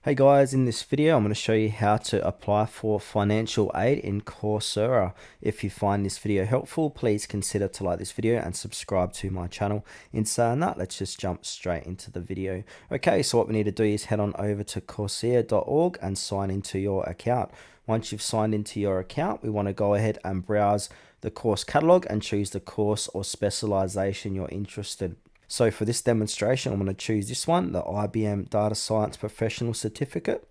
Hey guys, in this video I'm going to show you how to apply for financial aid in Coursera. If you find this video helpful, please consider to like this video and subscribe to my channel. In saying that, let's just jump straight into the video. Okay, so what we need to do is head on over to Coursera.org and sign into your account. Once you've signed into your account, we want to go ahead and browse the course catalog and choose the course or specialization you're interested in. So for this demonstration, I'm going to choose this one, the IBM Data Science Professional Certificate.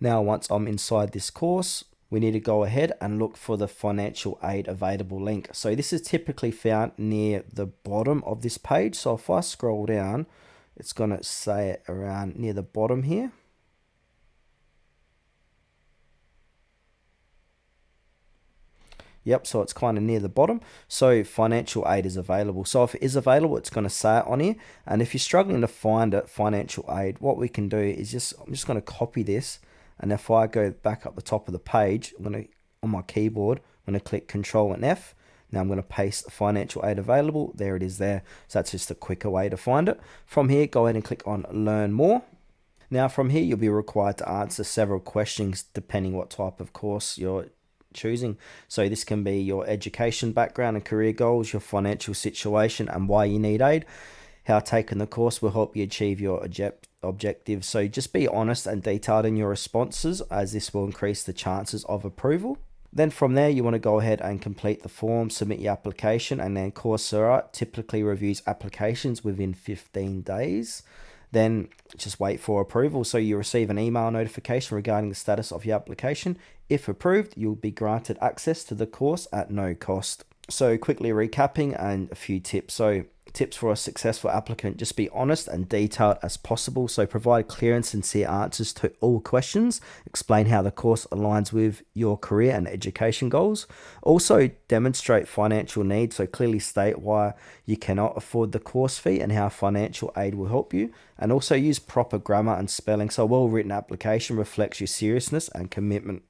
Now, once I'm inside this course, we need to go ahead and look for the financial aid available link. So this is typically found near the bottom of this page. So if I scroll down, it's going to say it around near the bottom here. Yep, so it's kind of near the bottom. So financial aid is available. So if it is available, it's going to say it on here. And if you're struggling to find it, financial aid, what we can do is I'm just going to copy this. And if I go back up the top of the page, on my keyboard, I'm going to click Control and F. Now I'm going to paste the financial aid available. There it is there. So that's just a quicker way to find it. From here, go ahead and click on Learn More. Now from here, you'll be required to answer several questions depending what type of course you're choosing. So this can be your education background and career goals, your financial situation and why you need aid, how taking the course will help you achieve your objectives. So just be honest and detailed in your responses, as this will increase the chances of approval. Then from there, you want to go ahead and complete the form, submit your application, and then Coursera typically reviews applications within 15 days. Then just wait for approval. So you receive an email notification regarding the status of your application. If approved, you'll be granted access to the course at no cost. So quickly recapping and a few tips. So tips for a successful applicant: just be honest and detailed as possible. So provide clear and sincere answers to all questions. Explain how the course aligns with your career and education goals. Also demonstrate financial needs. So clearly state why you cannot afford the course fee and how financial aid will help you. And also use proper grammar and spelling. So a well-written application reflects your seriousness and commitment.